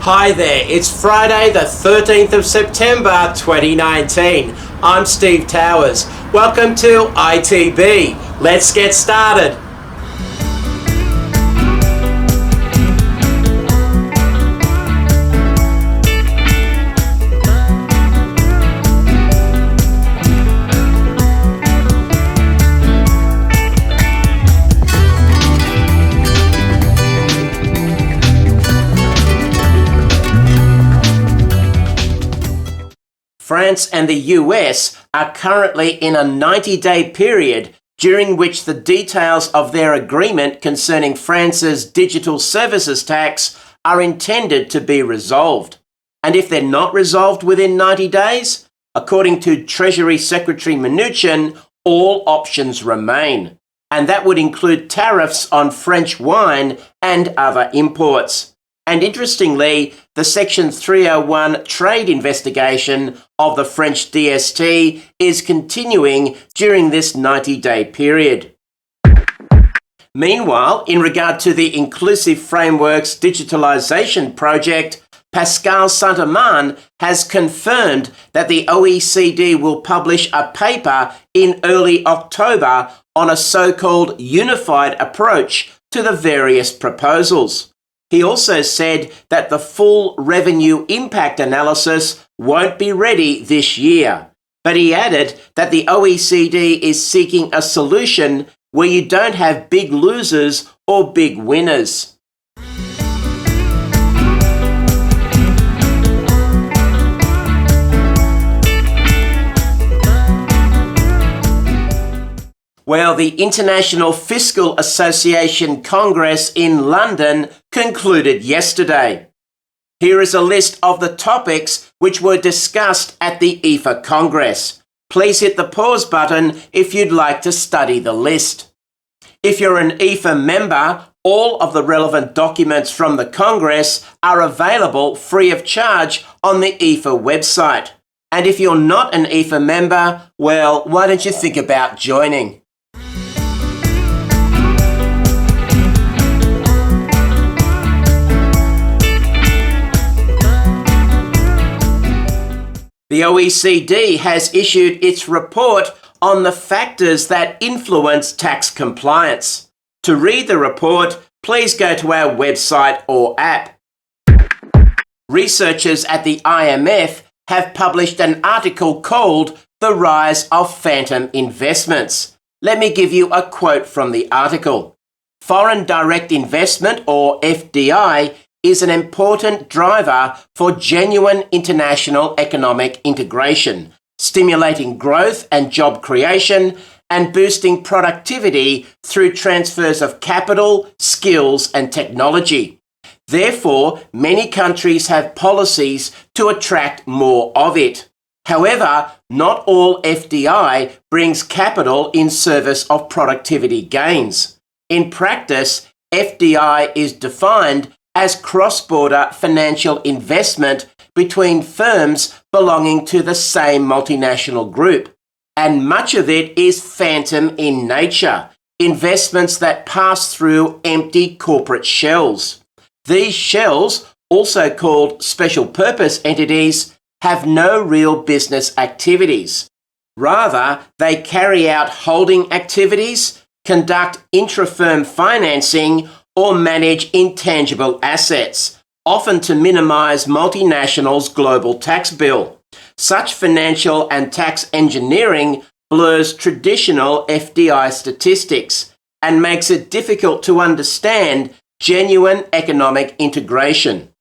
Hi there, it's Friday the 13th of September 2019. I'm Steve Towers. Welcome to ITB. Let's get started. France and the US are currently in a 90-day period during which the details of their agreement concerning France's digital services tax are intended to be resolved. And if they're not resolved within 90 days, according to Treasury Secretary Mnuchin, all options remain. And that would include tariffs on French wine and other imports. And interestingly, the Section 301 trade investigation of the French DST is continuing during this 90-day period. Meanwhile, in regard to the Inclusive Frameworks Digitalisation Project, Pascal Saint-Amand has confirmed that the OECD will publish a paper in early October on a so-called unified approach to the various proposals. He also said that the full revenue impact analysis won't be ready this year. But he added that the OECD is seeking a solution where you don't have big losers or big winners. Well, the International Fiscal Association Congress in London concluded yesterday. Here is a list of the topics which were discussed at the IFA Congress. Please hit the pause button if you'd like to study the list. If you're an IFA member, all of the relevant documents from the Congress are available free of charge on the IFA website. And if you're not an IFA member, well, why don't you think about joining? The OECD has issued its report on the factors that influence tax compliance. To read the report, please go to our website or app. Researchers at the IMF have published an article called "The Rise of Phantom Investments." Let me give you a quote from the article. Foreign direct investment, or FDI, is an important driver for genuine international economic integration, stimulating growth and job creation, and boosting productivity through transfers of capital, skills, and technology. Therefore, many countries have policies to attract more of it. However, not all FDI brings capital in service of productivity gains. In practice, FDI is defined as cross-border financial investment between firms belonging to the same multinational group. And much of it is phantom in nature, investments that pass through empty corporate shells. These shells, also called special purpose entities, have no real business activities. Rather, they carry out holding activities, conduct intra-firm financing, or manage intangible assets, often to minimize multinationals' global tax bill. Such financial and tax engineering blurs traditional FDI statistics and makes it difficult to understand genuine economic integration.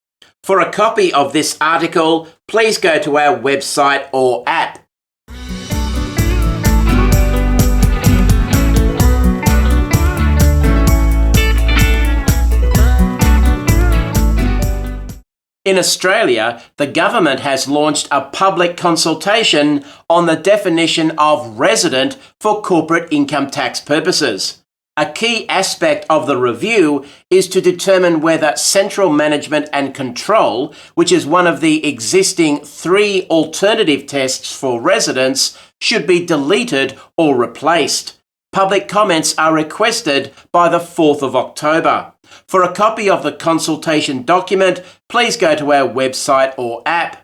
For a copy of this article, please go to our website or app. In Australia, the government has launched a public consultation on the definition of resident for corporate income tax purposes. A key aspect of the review is to determine whether central management and control, which is one of the existing 3 alternative tests for residents, should be deleted or replaced. Public comments are requested by the 4th of October. For a copy of the consultation document, please go to our website or app.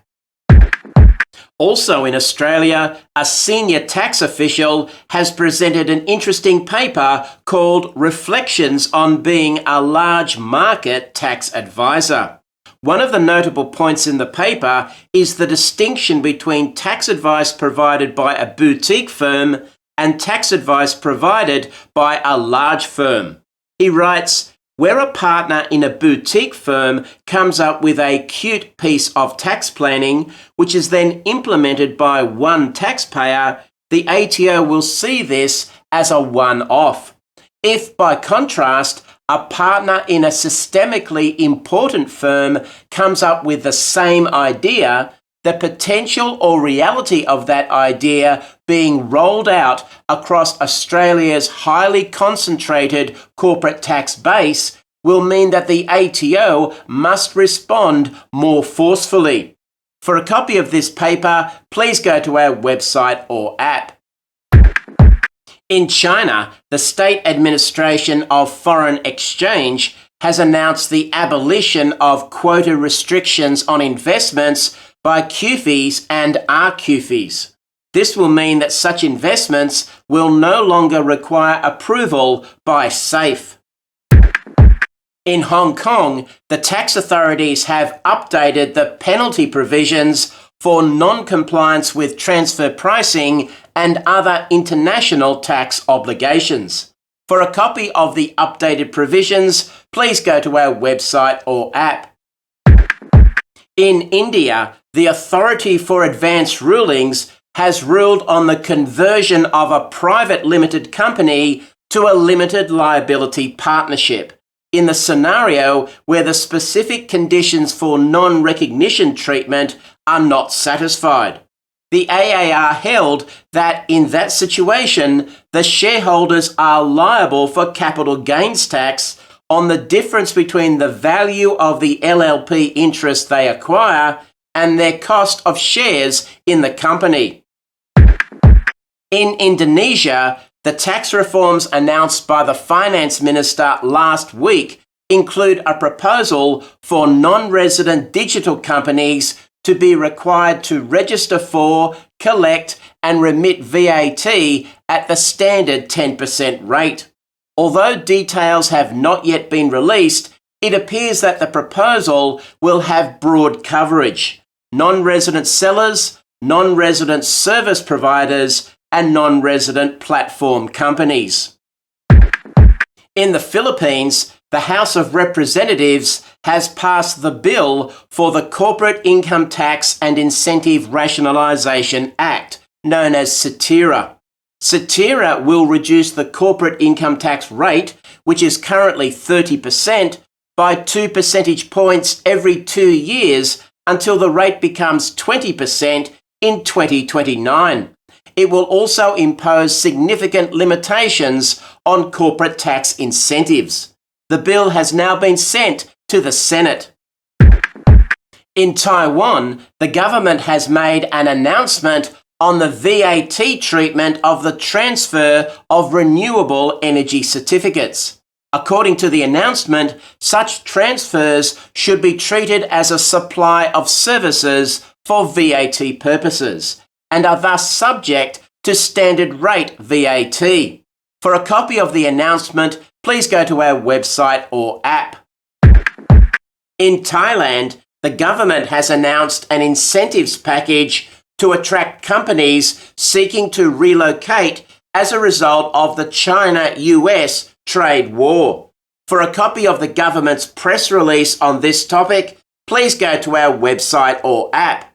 Also in Australia, a senior tax official has presented an interesting paper called Reflections on Being a Large Market Tax Advisor. One of the notable points in the paper is the distinction between tax advice provided by a boutique firm and tax advice provided by a large firm. He writes, where a partner in a boutique firm comes up with a cute piece of tax planning, which is then implemented by one taxpayer, the ATO will see this as a one-off. If, by contrast, a partner in a systemically important firm comes up with the same idea, the potential or reality of that idea being rolled out across Australia's highly concentrated corporate tax base will mean that the ATO must respond more forcefully. For a copy of this paper, please go to our website or app. In China, the State Administration of Foreign Exchange has announced the abolition of quota restrictions on investments by QFIs and RQFIs. This will mean that such investments will no longer require approval by SAFE. In Hong Kong, the tax authorities have updated the penalty provisions for non-compliance with transfer pricing and other international tax obligations. For a copy of the updated provisions, please go to our website or app. In India, the Authority for Advanced Rulings has ruled on the conversion of a private limited company to a limited liability partnership in the scenario where the specific conditions for non-recognition treatment are not satisfied. The AAR held that in that situation, the shareholders are liable for capital gains tax on the difference between the value of the LLP interest they acquire and their cost of shares in the company. In Indonesia, the tax reforms announced by the Finance Minister last week include a proposal for non-resident digital companies to be required to register for, collect and remit VAT at the standard 10% rate. Although details have not yet been released, it appears that the proposal will have broad coverage. Non-resident sellers, non-resident service providers and non-resident platform companies. In the Philippines, the House of Representatives has passed the bill for the Corporate Income Tax and Incentive Rationalisation Act, known as SETIRA. SETIRA will reduce the corporate income tax rate, which is currently 30%, by 2 percentage points every 2 years until the rate becomes 20% in 2029. It will also impose significant limitations on corporate tax incentives. The bill has now been sent to the Senate. In Taiwan, the government has made an announcement on the VAT treatment of the transfer of renewable energy certificates. According to the announcement, such transfers should be treated as a supply of services for VAT purposes and are thus subject to standard rate VAT. For a copy of the announcement, please go to our website or app. In Thailand, the government has announced an incentives package to attract companies seeking to relocate as a result of the China-US trade war. For a copy of the government's press release on this topic, please go to our website or app.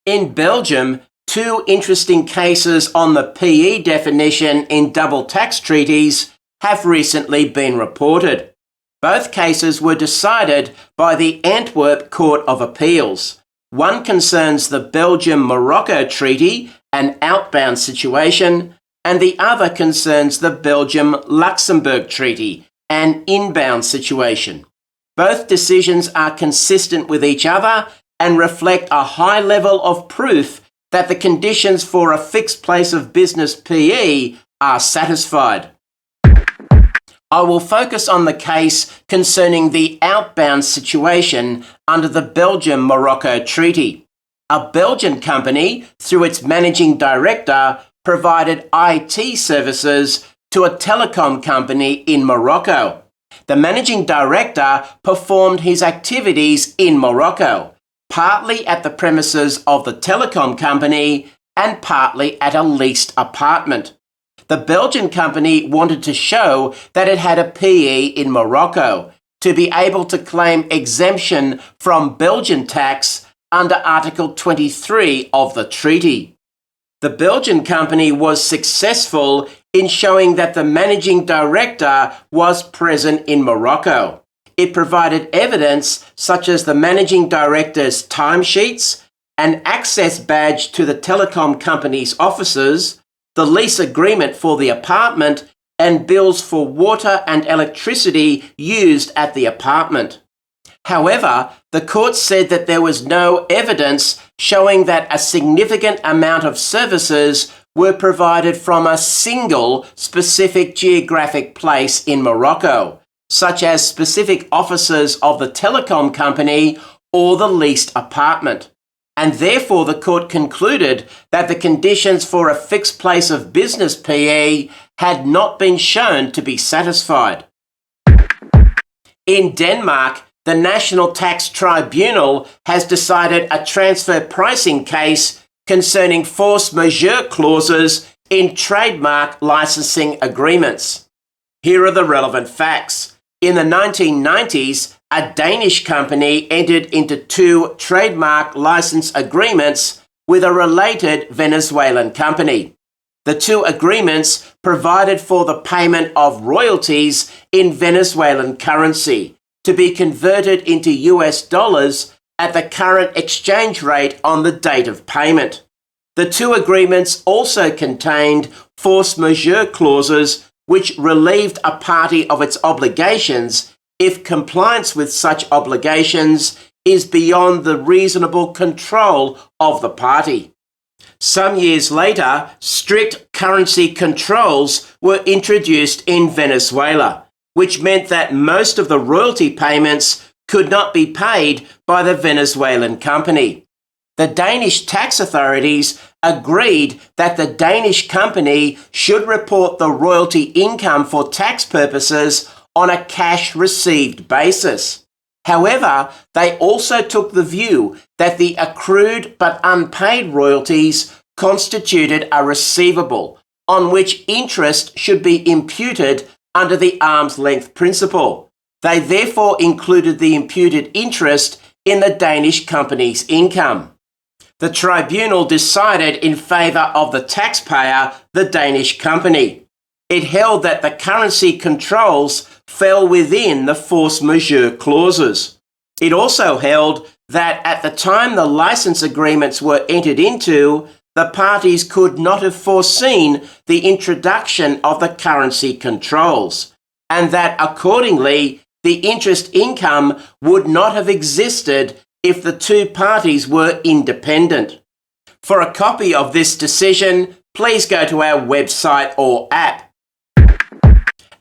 In Belgium, 2 interesting cases on the PE definition in double tax treaties have recently been reported. Both cases were decided by the Antwerp Court of Appeals. One concerns the Belgium-Morocco Treaty, an outbound situation, and the other concerns the Belgium-Luxembourg Treaty, an inbound situation. Both decisions are consistent with each other and reflect a high level of proof that the conditions for a fixed place of business PE are satisfied. I will focus on the case concerning the outbound situation under the Belgium-Morocco Treaty. A Belgian company, through its managing director, provided IT services to a telecom company in Morocco. The managing director performed his activities in Morocco, partly at the premises of the telecom company and partly at a leased apartment. The Belgian company wanted to show that it had a PE in Morocco to be able to claim exemption from Belgian tax under Article 23 of the treaty. The Belgian company was successful in showing that the managing director was present in Morocco. It provided evidence such as the managing director's timesheets, an access badge to the telecom company's offices, the lease agreement for the apartment, and bills for water and electricity used at the apartment. However, the court said that there was no evidence showing that a significant amount of services were provided from a single specific geographic place in Morocco, such as specific offices of the telecom company or the leased apartment. And therefore the court concluded that the conditions for a fixed place of business PE had not been shown to be satisfied. In Denmark, the National Tax Tribunal has decided a transfer pricing case concerning force majeure clauses in trademark licensing agreements. Here are the relevant facts. In the 1990s, a Danish company entered into 2 trademark license agreements with a related Venezuelan company. The 2 agreements provided for the payment of royalties in Venezuelan currency to be converted into US dollars at the current exchange rate on the date of payment. The 2 agreements also contained force majeure clauses which relieved a party of its obligations if compliance with such obligations is beyond the reasonable control of the party. Some years later, strict currency controls were introduced in Venezuela, which meant that most of the royalty payments could not be paid by the Venezuelan company. The Danish tax authorities agreed that the Danish company should report the royalty income for tax purposes on a cash received basis. However, they also took the view that the accrued but unpaid royalties constituted a receivable on which interest should be imputed under the arm's length principle. They therefore included the imputed interest in the Danish company's income. The tribunal decided in favour of the taxpayer, the Danish company. It held that the currency controls fell within the force majeure clauses. It also held that at the time the license agreements were entered into, the parties could not have foreseen the introduction of the currency controls, and that accordingly the interest income would not have existed if the 2 parties were independent. For a copy of this decision, please go to our website or app.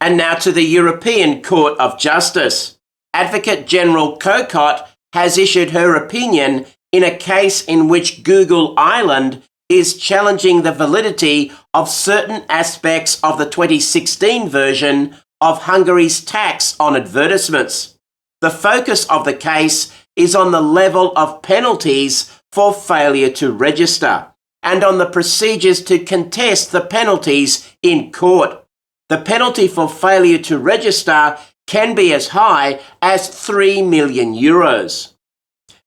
And now to the European Court of Justice. Advocate General Kokot has issued her opinion in a case in which Google Ireland is challenging the validity of certain aspects of the 2016 version of Hungary's tax on advertisements. The focus of the case is on the level of penalties for failure to register and on the procedures to contest the penalties in court. The penalty for failure to register can be as high as €3 million.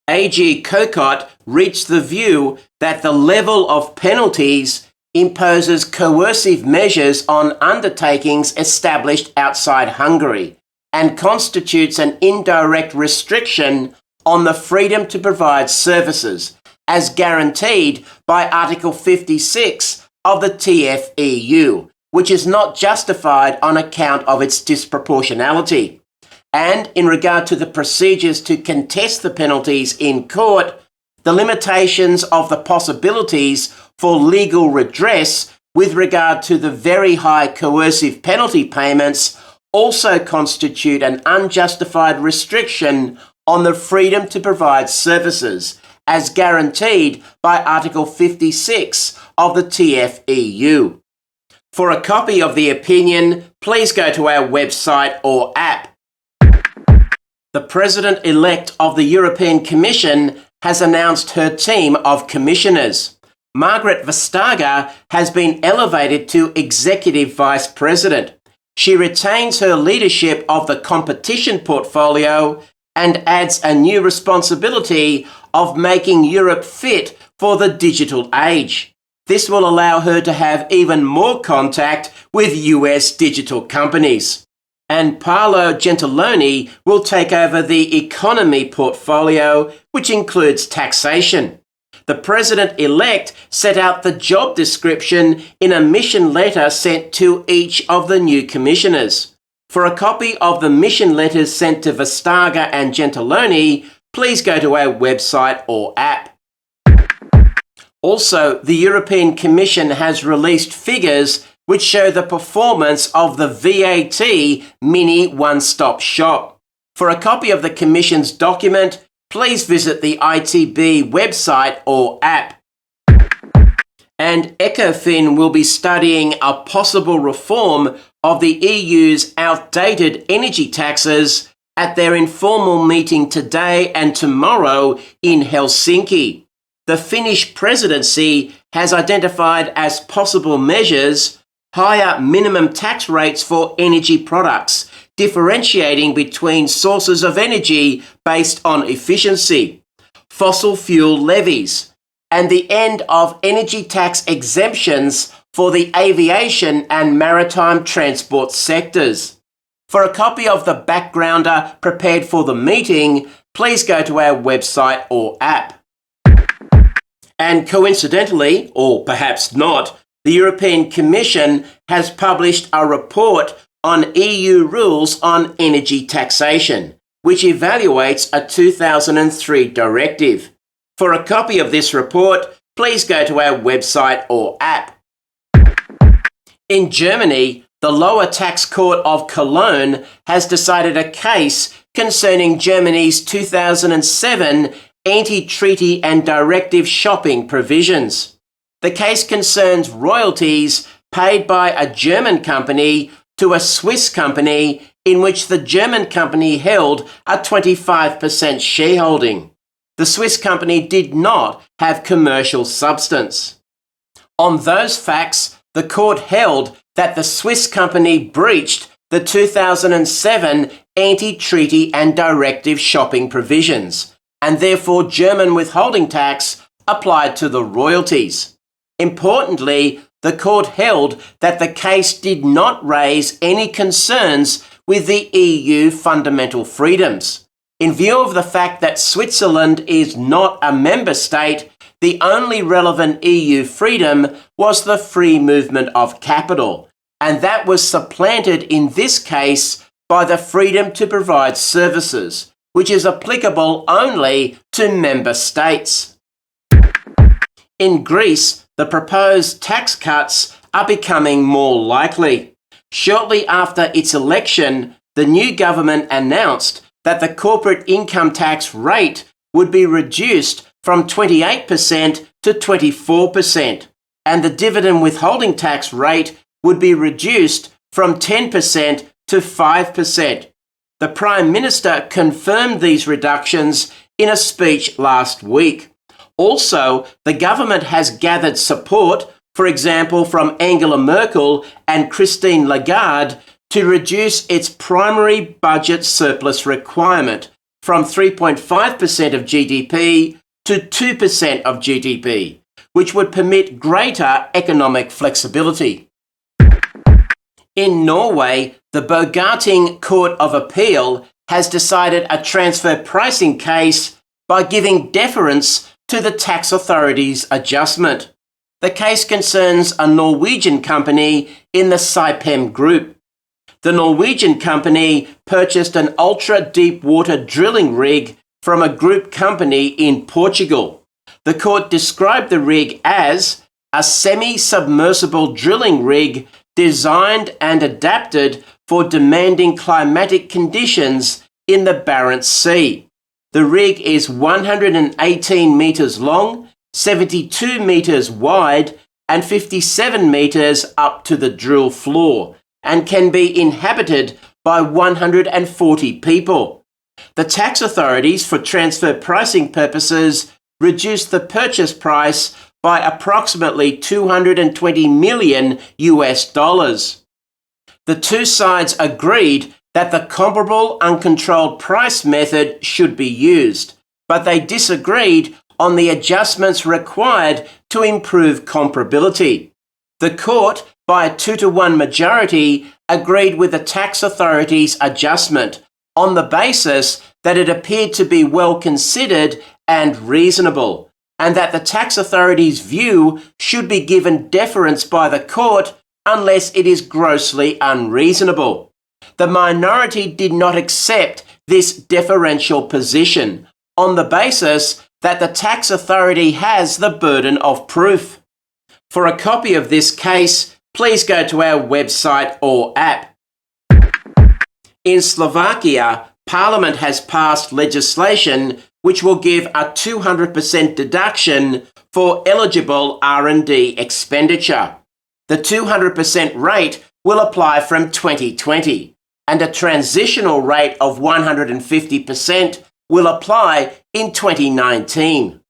AG Kokot reached the view that the level of penalties imposes coercive measures on undertakings established outside Hungary and constitutes an indirect restriction on the freedom to provide services as guaranteed by Article 56 of the TFEU, which is not justified on account of its disproportionality. And in regard to the procedures to contest the penalties in court, the limitations of the possibilities for legal redress with regard to the very high coercive penalty payments also constitute an unjustified restriction on the freedom to provide services, as guaranteed by Article 56 of the TFEU. For a copy of the opinion, please go to our website or app. The President-elect of the European Commission has announced her team of commissioners. Margaret Vestager has been elevated to Executive Vice President. She retains her leadership of the competition portfolio and adds a new responsibility of making Europe fit for the digital age. This will allow her to have even more contact with US digital companies. And Paolo Gentiloni will take over the economy portfolio, which includes taxation. The President-elect set out the job description in a mission letter sent to each of the new commissioners. For a copy of the mission letters sent to Vestager and Gentiloni, please go to our website or app. Also, the European Commission has released figures which show the performance of the VAT mini one-stop shop. For a copy of the Commission's document, please visit the ITB website or app. And ECOFIN will be studying a possible reform of the EU's outdated energy taxes at their informal meeting today and tomorrow in Helsinki. The Finnish presidency has identified as possible measures higher minimum tax rates for energy products, differentiating between sources of energy based on efficiency, fossil fuel levies, and the end of energy tax exemptions for the aviation and maritime transport sectors. For a copy of the backgrounder prepared for the meeting, please go to our website or app. And coincidentally, or perhaps not, the European Commission has published a report on EU rules on energy taxation, which evaluates a 2003 directive. For a copy of this report, please go to our website or app. In Germany, the lower tax court of Cologne has decided a case concerning Germany's 2007 anti-treaty and directive shopping provisions. The case concerns royalties paid by a German company to a Swiss company in which the German company held a 25% shareholding. The Swiss company did not have commercial substance. On those facts, the court held that the Swiss company breached the 2007 anti-treaty and directive shopping provisions, and therefore German withholding tax applied to the royalties. Importantly, the court held that the case did not raise any concerns with the EU fundamental freedoms. In view of the fact that Switzerland is not a member state, the only relevant EU freedom was the free movement of capital, and that was supplanted in this case by the freedom to provide services, which is applicable only to member states. In Greece, the proposed tax cuts are becoming more likely. Shortly after its election, the new government announced that the corporate income tax rate would be reduced from 28% to 24%, and the dividend withholding tax rate would be reduced from 10% to 5%. The Prime Minister confirmed these reductions in a speech last week. Also, the government has gathered support, for example, from Angela Merkel and Christine Lagarde, to reduce its primary budget surplus requirement from 3.5% of GDP to 2% of GDP, which would permit greater economic flexibility. In Norway, the Bogarting Court of Appeal has decided a transfer pricing case by giving deference to the tax authority's adjustment. The case concerns a Norwegian company in the Saipem group. The Norwegian company purchased an ultra-deep-water drilling rig from a group company in Portugal. The court described the rig as a semi-submersible drilling rig designed and adapted for demanding climatic conditions in the Barents Sea. The rig is 118 metres long, 72 metres wide, and 57 metres up to the drill floor, and can be inhabited by 140 people. The tax authorities, for transfer pricing purposes, reduced the purchase price by approximately $220 million. The two sides agreed that the comparable uncontrolled price method should be used, but they disagreed on the adjustments required to improve comparability. The court, by a 2-to-1 majority, agreed with the tax authorities' adjustment on the basis that it appeared to be well considered and reasonable, and that the tax authorities' view should be given deference by the court unless it is grossly unreasonable. The minority did not accept this deferential position on the basis that the tax authority has the burden of proof. For a copy of this case, please go to our website or app. In Slovakia, Parliament has passed legislation which will give a 200% deduction for eligible R&D expenditure. The 200% rate will apply from 2020, and a transitional rate of 150% will apply in 2019.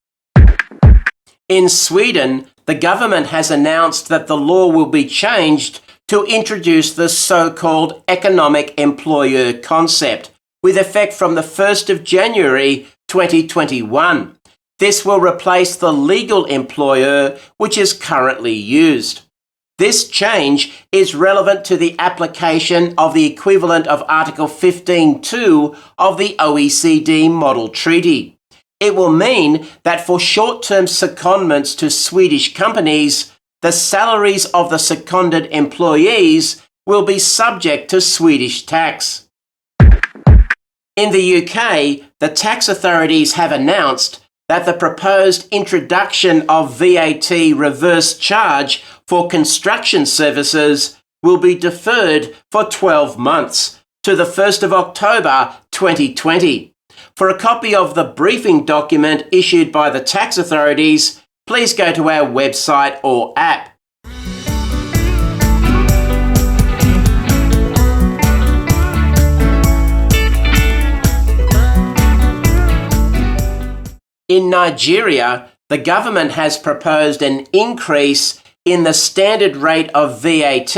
In Sweden, the government has announced that the law will be changed to introduce the so-called economic employer concept, with effect from the 1st of January 2021. This will replace the legal employer, which is currently used. This change is relevant to the application of the equivalent of Article 15.2 of the OECD Model Treaty. It will mean that for short-term secondments to Swedish companies, the salaries of the seconded employees will be subject to Swedish tax. In the UK, the tax authorities have announced that the proposed introduction of VAT reverse charge for construction services will be deferred for 12 months to the 1st of October 2020. For a copy of the briefing document issued by the tax authorities, please go to our website or app. In Nigeria, the government has proposed an increase in the standard rate of VAT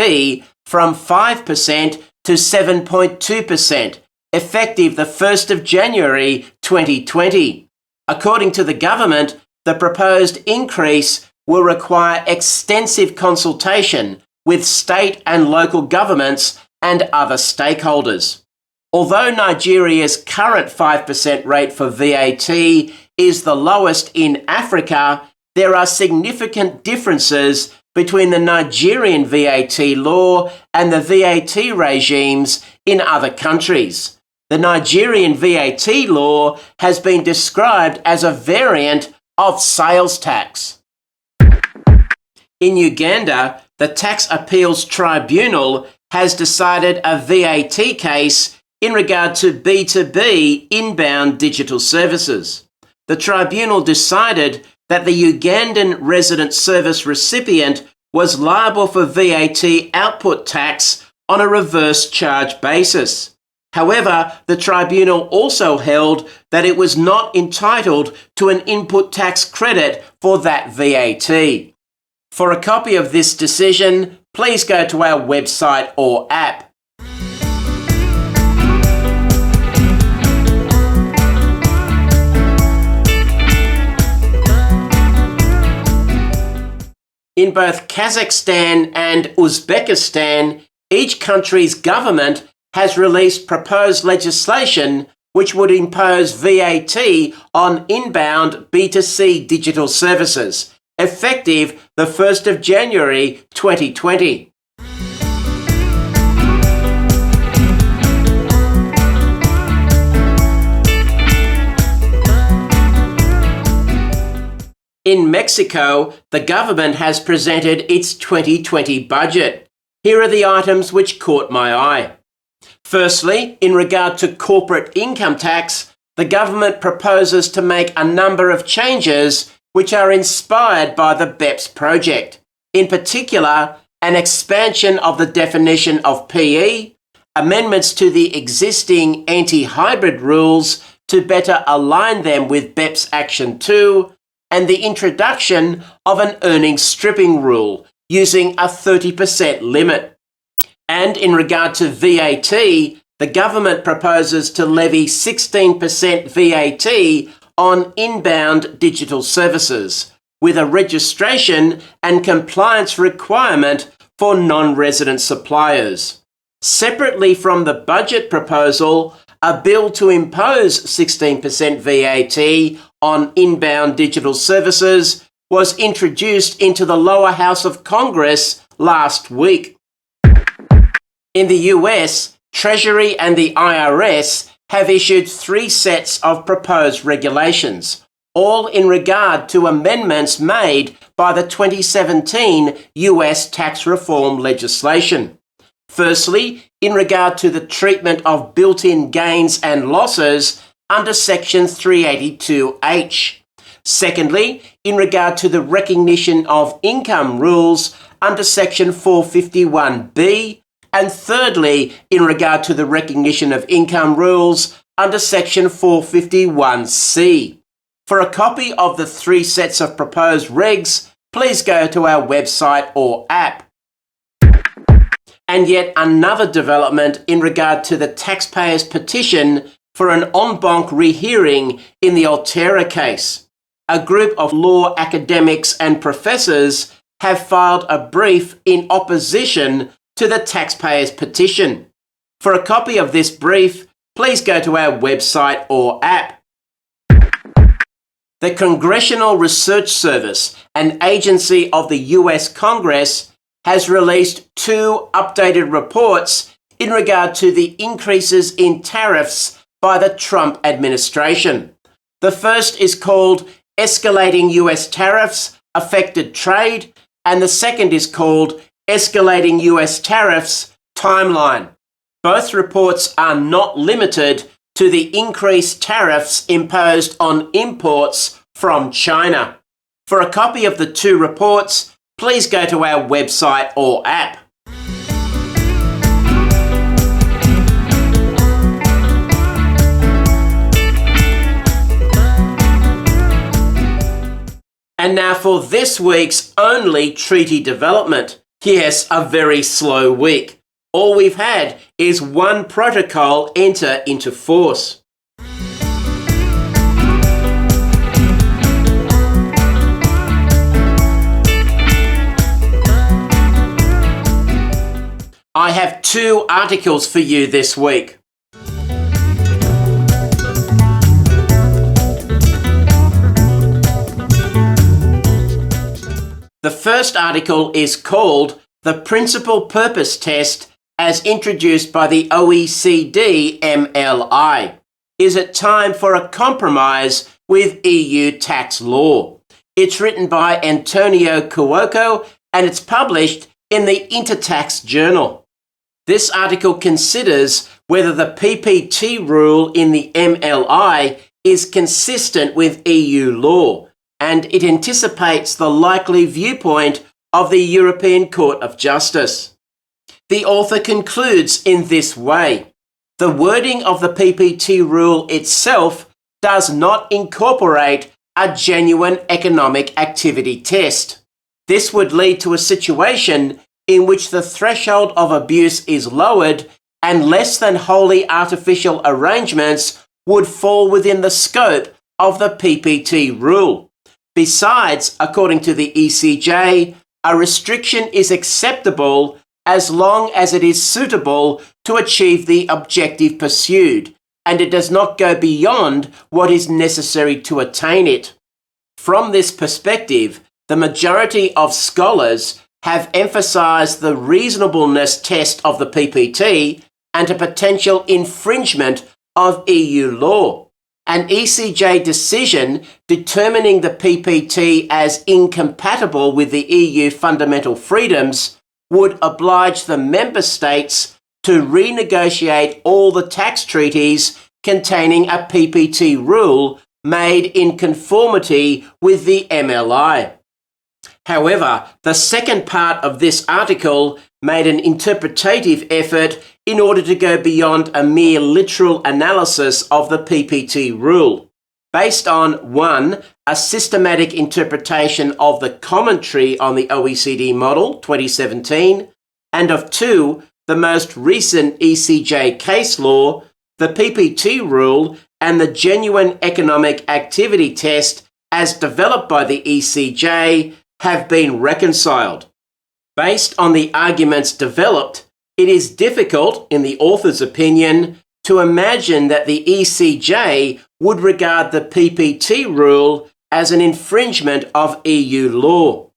from 5% to 7.2%, effective the 1st of January 2020. According to the government, the proposed increase will require extensive consultation with state and local governments and other stakeholders. Although Nigeria's current 5% rate for VAT is the lowest in Africa, there are significant differences between the Nigerian VAT law and the VAT regimes in other countries. The Nigerian VAT law has been described as a variant of sales tax. In Uganda, the Tax Appeals Tribunal has decided a VAT case in regard to B2B inbound digital services. The tribunal decided that the Ugandan resident service recipient was liable for VAT output tax on a reverse charge basis. However, the tribunal also held that it was not entitled to an input tax credit for that VAT. For a copy of this decision, please go to our website or app. In both Kazakhstan and Uzbekistan, each country's government has released proposed legislation which would impose VAT on inbound B2C digital services, effective the 1st of January 2020. In Mexico, the government has presented its 2020 budget. Here are the items which caught my eye. Firstly, in regard to corporate income tax, the government proposes to make a number of changes which are inspired by the BEPS project. In particular, an expansion of the definition of PE, amendments to the existing anti-hybrid rules to better align them with BEPS Action 2, and the introduction of an earnings stripping rule using a 30% limit. And in regard to VAT, the government proposes to levy 16% VAT on inbound digital services, with a registration and compliance requirement for non-resident suppliers. Separately from the budget proposal, a bill to impose 16% VAT on inbound digital services was introduced into the lower house of Congress last week. In the US, Treasury and the IRS have issued 3 sets of proposed regulations, all in regard to amendments made by the 2017 US tax reform legislation. Firstly, in regard to the treatment of built-in gains and losses under Section 382H. Secondly, in regard to the recognition of income rules under Section 451B. And thirdly, in regard to the recognition of income rules under Section 451C. For a copy of the 3 sets of proposed regs, please go to our website or app. And yet another development in regard to the taxpayers' petition for an en banc rehearing in the Altera case. A group of law academics and professors have filed a brief in opposition to the taxpayers' petition. For a copy of this brief, please go to our website or app. The Congressional Research Service, an agency of the US Congress, has released 2 updated reports in regard to the increases in tariffs by the Trump administration. The first is called Escalating US Tariffs Affected Trade, and the second is called Escalating US Tariffs Timeline. Both reports are not limited to the increased tariffs imposed on imports from China. For a copy of the 2 reports, please go to our website or app. And now for this week's only treaty development. Yes, a very slow week. All we've had is one protocol enter into force. I have 2 articles for you this week. The first article is called The Principal Purpose Test as introduced by the OECD MLI. Is it time for a compromise with EU tax law? It's written by Antonio Cuoco and it's published in the Intertax Journal. This article considers whether the PPT rule in the MLI is consistent with EU law, and it anticipates the likely viewpoint of the European Court of Justice. The author concludes in this way: the wording of the PPT rule itself does not incorporate a genuine economic activity test. This would lead to a situation in which the threshold of abuse is lowered and less than wholly artificial arrangements would fall within the scope of the PPT rule. Besides, according to the ECJ, a restriction is acceptable as long as it is suitable to achieve the objective pursued, and it does not go beyond what is necessary to attain it. From this perspective, the majority of scholars have emphasized the reasonableness test of the PPT and a potential infringement of EU law. An ECJ decision determining the PPT as incompatible with the EU fundamental freedoms would oblige the member states to renegotiate all the tax treaties containing a PPT rule made in conformity with the MLI. However, the second part of this article made an interpretative effort in order to go beyond a mere literal analysis of the PPT rule. Based on 1. A systematic interpretation of the commentary on the OECD model 2017, and of 2. The most recent ECJ case law, the PPT rule and the genuine economic activity test as developed by the ECJ have been reconciled. Based on the arguments developed, it is difficult, in the author's opinion, to imagine that the ECJ would regard the PPT rule as an infringement of EU law.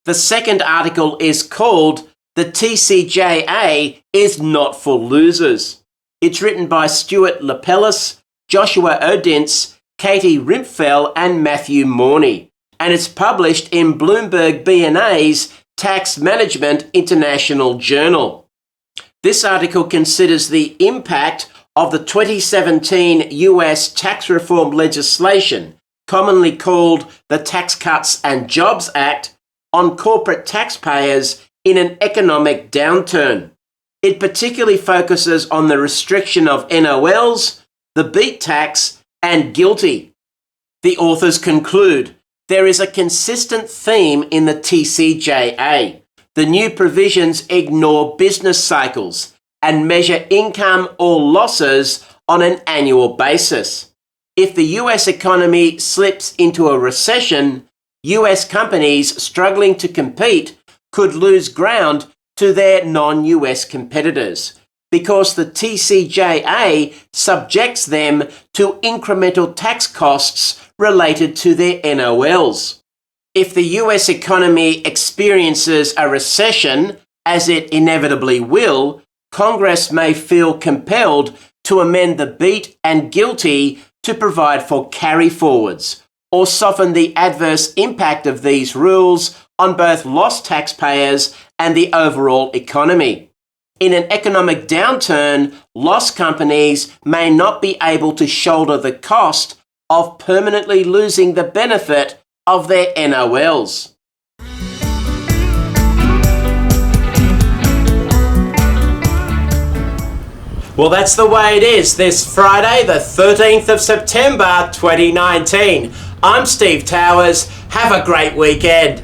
The second article is called "The TCJA is Not for Losers." It's written by Stuart Lapellis, Joshua Odints, Katie Rimpfel and Matthew Morney, and it's published in Bloomberg B&A's Tax Management International Journal. This article considers the impact of the 2017 US tax reform legislation, commonly called the Tax Cuts and Jobs Act, on corporate taxpayers in an economic downturn. It particularly focuses on the restriction of NOLs, the BEAT tax, and GILTI. The authors conclude, there is a consistent theme in the TCJA. The new provisions ignore business cycles and measure income or losses on an annual basis. If the US economy slips into a recession, US companies struggling to compete could lose ground to their non-US competitors because the TCJA subjects them to incremental tax costs related to their NOLs. If the US economy experiences a recession, as it inevitably will, Congress may feel compelled to amend the BEAT and GILTI to provide for carry-forwards or soften the adverse impact of these rules on both lost taxpayers and the overall economy. In an economic downturn, lost companies may not be able to shoulder the cost of permanently losing the benefit of their NOLs. Well, that's the way it is this Friday, the 13th of September 2019. I'm Steve Towers. Have a great weekend.